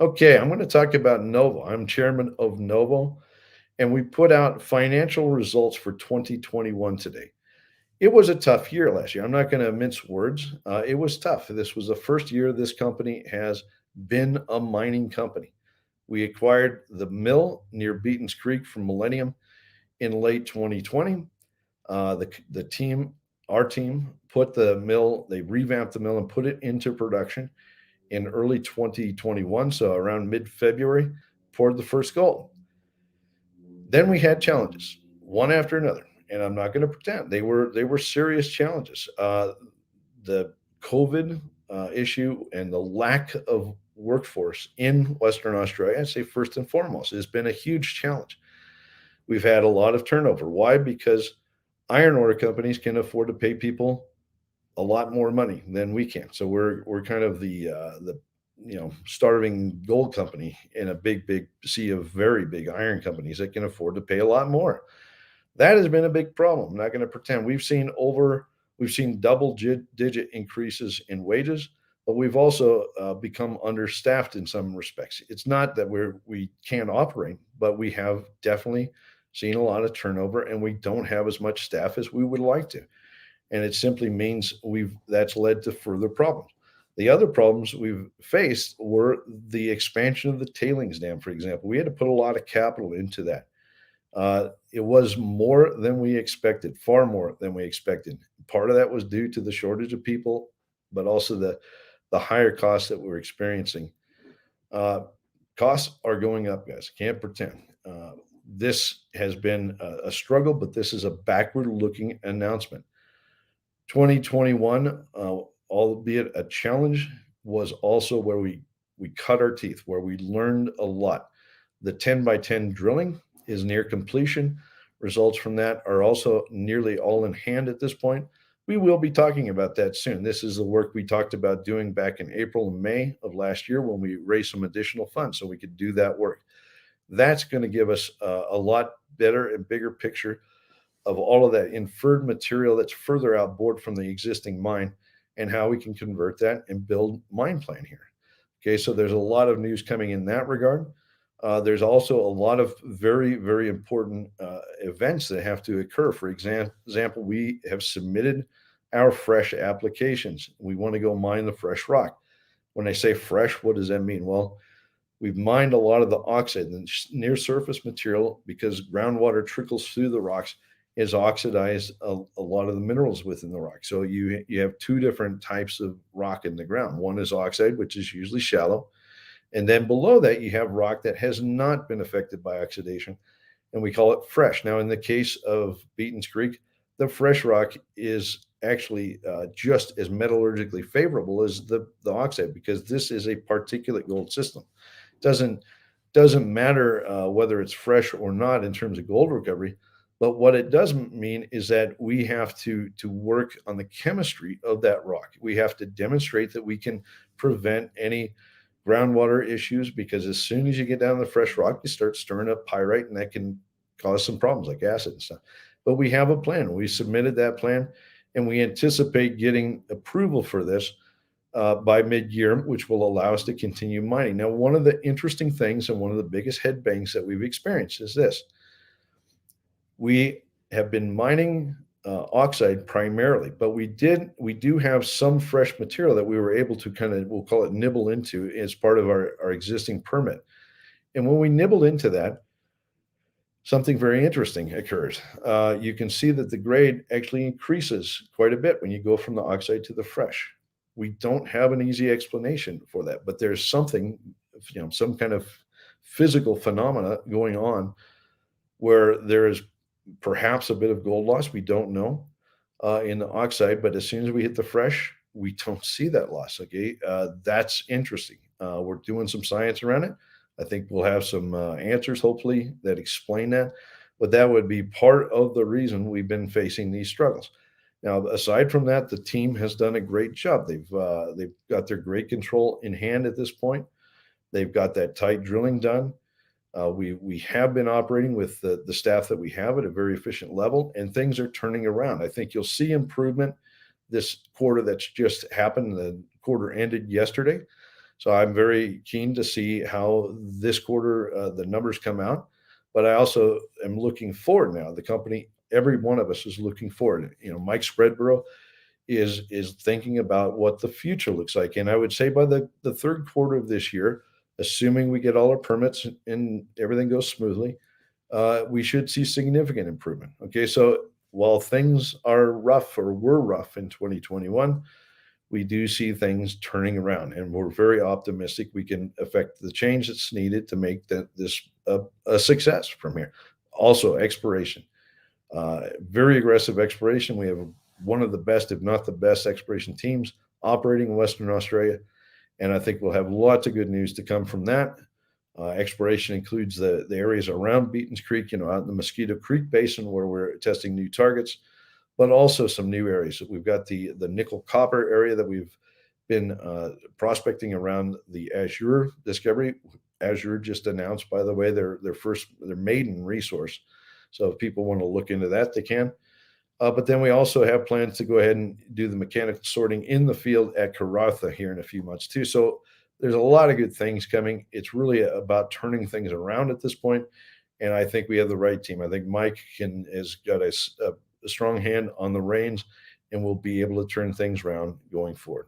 Okay, I'm going to talk about Novo. I'm chairman of Novo, and we put out financial results for 2021 today. It was a tough year last year. I'm not going to mince words. It was tough. This was the first year this company has been a mining company. We acquired the mill near Beaton's Creek from Millennium in late 2020. The team, our team, put the mill, they revamped the mill and put it into production in early 2021. So around mid February, poured the first gold. Then we had challenges, one after another, and I'm not going to pretend they were serious challenges. The COVID issue and the lack of workforce in Western Australia, I'd say first and foremost, has been a huge challenge. We've had a lot of turnover. Why? Because iron ore companies can afford to pay people a lot more money than we can. So we're kind of the starving gold company in a big sea of very big iron companies that can afford to pay a lot more. That has been a big problem. I'm not going to pretend. We've seen double digit increases in wages, but we've also become understaffed in some respects. It's not that we can't operate, but we have definitely seen a lot of turnover, and we don't have as much staff as we would like to, and it simply means we've that's led to further problems. The other problems we've faced were the expansion of the tailings dam, for example. We had to put a lot of capital into that. It was more than we expected, far more than we expected. Part of that was due to the shortage of people, but also the higher costs that we're experiencing. Uh, Costs are going up, guys. Can't pretend. This has been a struggle, but this is a backward-looking announcement. 2021, albeit a challenge, was also where we cut our teeth, where we learned a lot. The 10 by 10 drilling is near completion. Results from that are also nearly all in hand at this point. We will be talking about that soon. This is the work we talked about doing back in April and May of last year when we raised some additional funds so we could do that work. That's going to give us a lot better and bigger picture of all of that inferred material that's further outboard from the existing mine and how we can convert that and build mine plan here. Okay, so there's a lot of news coming in that regard. There's also a lot of very important events that have to occur. For example, we have submitted our fresh applications. We want to go mine the fresh rock. When I say fresh, what does that mean? Well, we've mined a lot of the oxide, the near surface material, because groundwater trickles through the rocks, is oxidized a lot of the minerals within the rock. So you have two different types of rock in the ground. One is oxide, which is usually shallow, and then below that you have rock that has not been affected by oxidation, and we call it fresh. Now, in the case of Beaton's Creek, the fresh rock is actually just as metallurgically favorable as the oxide, because this is a particulate gold system. Doesn't matter whether it's fresh or not in terms of gold recovery, but what it doesn't mean is that we have to work on the chemistry of that rock. We have to demonstrate that we can prevent any groundwater issues, because as soon as you get down to the fresh rock, you start stirring up pyrite, and that can cause some problems like acid and stuff. But we have a plan. We submitted that plan, and we anticipate getting approval for this by mid-year, which will allow us to continue mining. Now, one of the interesting things and one of the biggest headbangs that we've experienced is this: we have been mining oxide primarily, but we do have some fresh material that we were able to kind of, we'll call it, nibble into as part of our existing permit. And when we nibble into that, something very interesting occurs. You can see that the grade actually increases quite a bit when you go from the oxide to the fresh. We don't have an easy explanation for that, but there's something, some kind of physical phenomena going on where there is perhaps a bit of gold loss. We don't know in the oxide, but as soon as we hit the fresh, we don't see that loss. Okay, that's interesting. We're doing some science around it. I think we'll have some answers, hopefully, that explain that. But that would be part of the reason we've been facing these struggles. Now, aside from that, the team has done a great job. They've got their grade control in hand at this point. They've got that tight drilling done. We have been operating with the staff that we have at a very efficient level, and things are turning around. I think you'll see improvement this quarter that's just happened. The quarter ended yesterday. So I'm very keen to see how this quarter, the numbers come out. But I also am looking forward now. The company, every one of us is looking forward. Mike Spreadborough is thinking about what the future looks like. And I would say by the third quarter of this year, assuming we get all our permits and everything goes smoothly, we should see significant improvement. Okay, so while things are rough or were rough in 2021, we do see things turning around, and we're very optimistic we can affect the change that's needed to make this a success from here. Also, exploration, very aggressive exploration. We have one of the best, if not the best, exploration teams operating in Western Australia, and I think we'll have lots of good news to come from that. Exploration includes the areas around Beaton's Creek, out in the Mosquito Creek Basin where we're testing new targets, but also some new areas. We've got the nickel copper area that we've been prospecting around the Azure discovery. Azure just announced, by the way, their maiden resource. So if people want to look into that, they can. But then we also have plans to go ahead and do the mechanical sorting in the field at Karratha here in a few months too. So there's a lot of good things coming. It's really about turning things around at this point, and I think we have the right team. I think Mike has got a strong hand on the reins, and will be able to turn things around going forward.